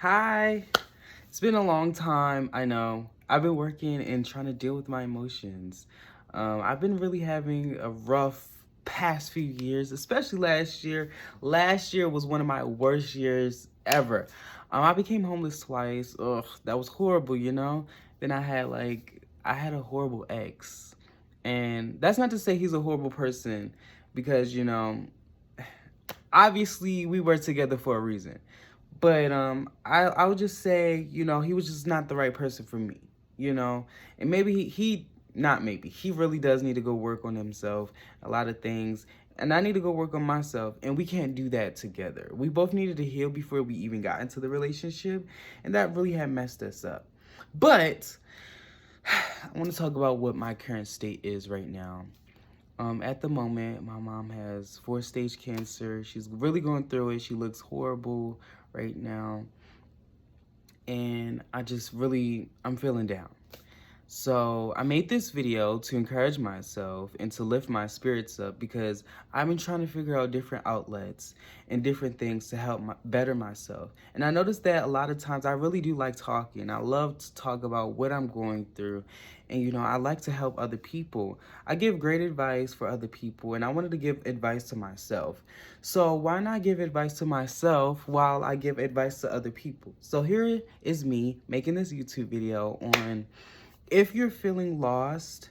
Hi. It's been a long time, I know. I've been working and trying to deal with my emotions. I've been really having a rough past few years, especially last year. Last year was one of my worst years ever. I became homeless twice. Ugh, that was horrible. Then I had a horrible ex. And that's not to say he's a horrible person because, obviously we were together for a reason. But I would just say, he was just not the right person for me, and maybe he not maybe he really does need to go work on himself, a lot of things, and I need to go work on myself, and we can't do that together. We both needed to heal before we even got into the relationship, and that really had messed us up. But I want to talk about what my current state is right now. At the moment, my mom has fourth-stage cancer. She's really going through it. She looks horrible right now. And I'm feeling down. So I made this video to encourage myself and to lift my spirits up because I've been trying to figure out different outlets and different things to help better myself. And I noticed that a lot of times I really do like talking. I love to talk about what I'm going through. And, I like to help other people. I give great advice for other people, and I wanted to give advice to myself. So why not give advice to myself while I give advice to other people? So here is me making this YouTube video on if you're feeling lost,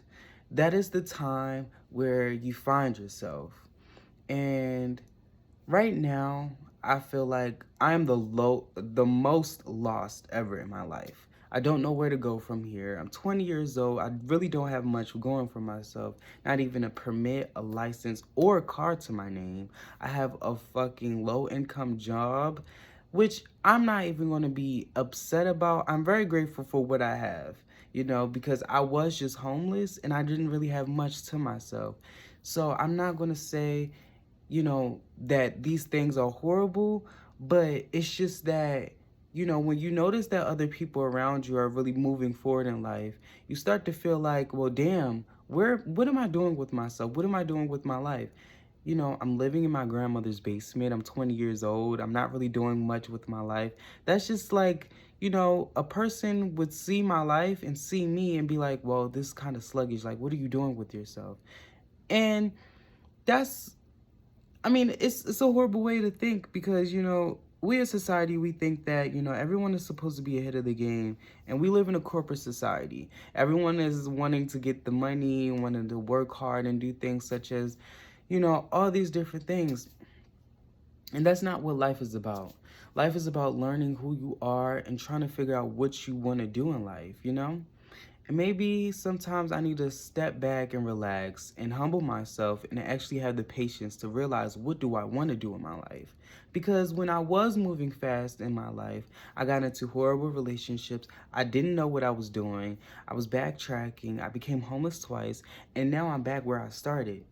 that is the time where you find yourself. And right now, I feel like I am the most lost ever in my life. I don't know where to go from here. I'm 20 years old. I really don't have much going for myself. Not even a permit, a license, or a car to my name. I have a fucking low income job, which I'm not even going to be upset about. I'm very grateful for what I have, because I was just homeless and I didn't really have much to myself. So I'm not going to say, that these things are horrible, but it's just that, when you notice that other people around you are really moving forward in life, you start to feel like, well, damn, what am I doing with myself? What am I doing with my life? I'm living in my grandmother's basement. I'm 20 years old. I'm not really doing much with my life. That's just like, a person would see my life and see me and be like, well, this is kind of sluggish. Like, what are you doing with yourself? And that's it's a horrible way to think because, we as society, we think that, everyone is supposed to be ahead of the game. And we live in a corporate society. Everyone is wanting to get the money, wanting to work hard and do things such as, all these different things. And that's not what life is about. Life is about learning who you are and trying to figure out what you want to do in life. And maybe sometimes I need to step back and relax and humble myself and actually have the patience to realize what do I want to do in my life. Because when I was moving fast in my life, I got into horrible relationships. I didn't know what I was doing. I was backtracking. I became homeless twice. And now I'm back where I started.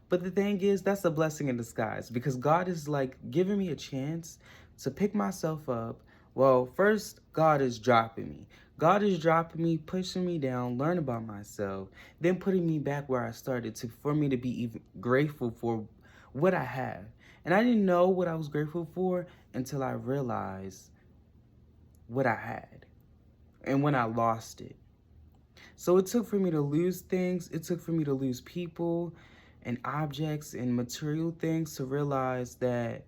But the thing is, that's a blessing in disguise because God is like giving me a chance to pick myself up. Well, first, God is dropping me. God is dropping me, pushing me down, learn about myself, then putting me back where I started for me to be even grateful for what I have. And I didn't know what I was grateful for until I realized what I had and when I lost it. So it took for me to lose things. It took for me to lose people and objects and material things to realize that,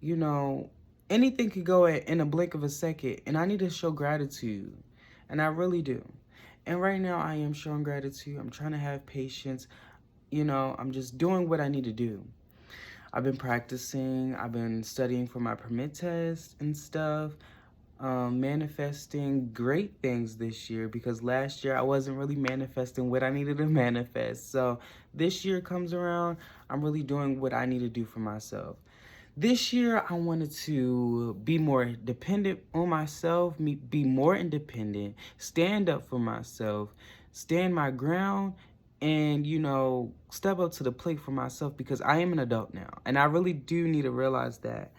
you know, anything could go in a blink of a second. And I need to show gratitude. And I really do. And right now I am showing gratitude. I'm trying to have patience. I'm just doing what I need to do. I've been practicing. I've been studying for my permit test and stuff. Manifesting great things this year because last year I wasn't really manifesting what I needed to manifest. So this year comes around, I'm really doing what I need to do for myself. This year I wanted to be more dependent on myself, be more independent, stand up for myself, stand my ground, and step up to the plate for myself because I am an adult now and I really do need to realize that.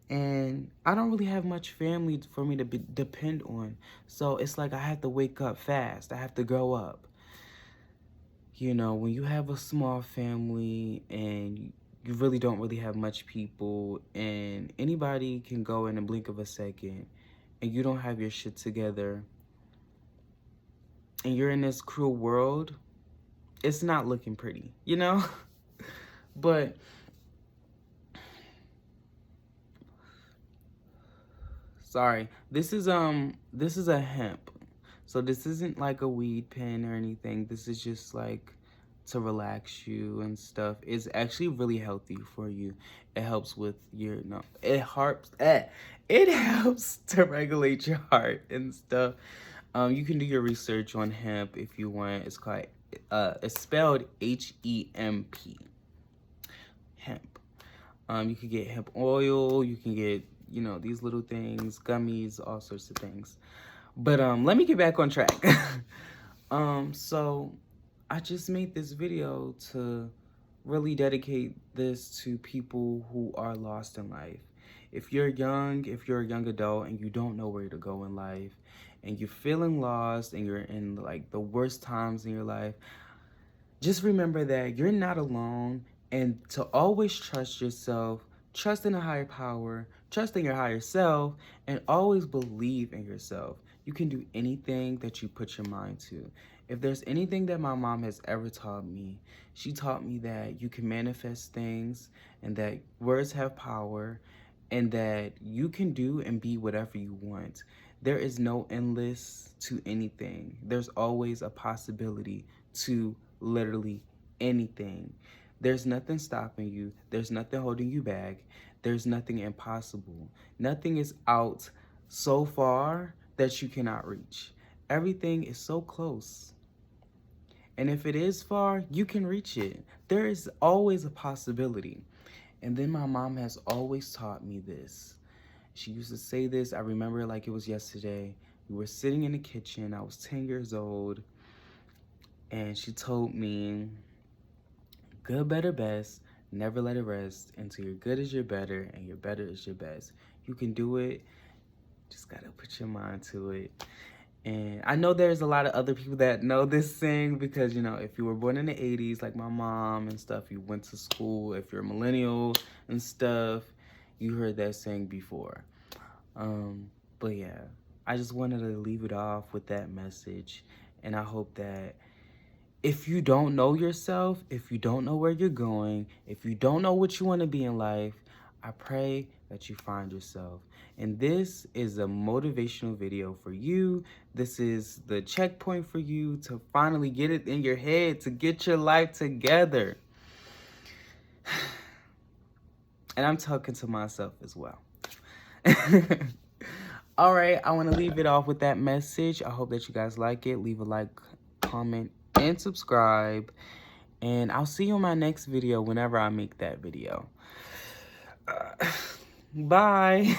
And I don't really have much family for me to depend on. So it's like I have to wake up fast. I have to grow up. When you have a small family and you really don't really have much people, and anybody can go in a blink of a second, and you don't have your shit together, and you're in this cruel world, it's not looking pretty, you know? But sorry, this is a hemp. So this isn't like a weed pen or anything. This is just like to relax you and stuff. It's actually really healthy for you. It helps with your it helps to regulate your heart and stuff. You can do your research on hemp if you want. It's spelled H-E-M-P. Hemp. You can get hemp oil, you can get, you know, these little things, gummies, all sorts of things. But let me get back on track. So I just made this video to really dedicate this to people who are lost in life. If you're young, if you're a young adult and you don't know where to go in life, and you're feeling lost and you're in like the worst times in your life, just remember that you're not alone, and to always trust yourself, trust in a higher power, trust in your higher self, and always believe in yourself. You can do anything that you put your mind to. If there's anything that my mom has ever taught me, she taught me that you can manifest things, and that words have power, and that you can do and be whatever you want. There is no endless to anything. There's always a possibility to literally anything. There's nothing stopping you. There's nothing holding you back. There's nothing impossible. Nothing is out so far that you cannot reach. Everything is so close. And if it is far, you can reach it. There is always a possibility. And then my mom has always taught me this. She used to say this, I remember it like it was yesterday. We were sitting in the kitchen, I was 10 years old, and she told me, good, better, best, never let it rest until your good is your better and your better is your best. You can do it, just gotta put your mind to it. And I know there's a lot of other people that know this saying because, you know, if you were born in the 80s, like my mom and stuff, you went to school, if you're a millennial and stuff, you heard that saying before. But yeah, I just wanted to leave it off with that message. And I hope that if you don't know yourself, if you don't know where you're going, if you don't know what you want to be in life, I pray that you find yourself. And this is a motivational video for you. This is the checkpoint for you to finally get it in your head, to get your life together. And I'm talking to myself as well. All right, I want to leave it off with that message. I hope that you guys like it. Leave a like, comment, and subscribe. And I'll see you in my next video whenever I make that video. Bye.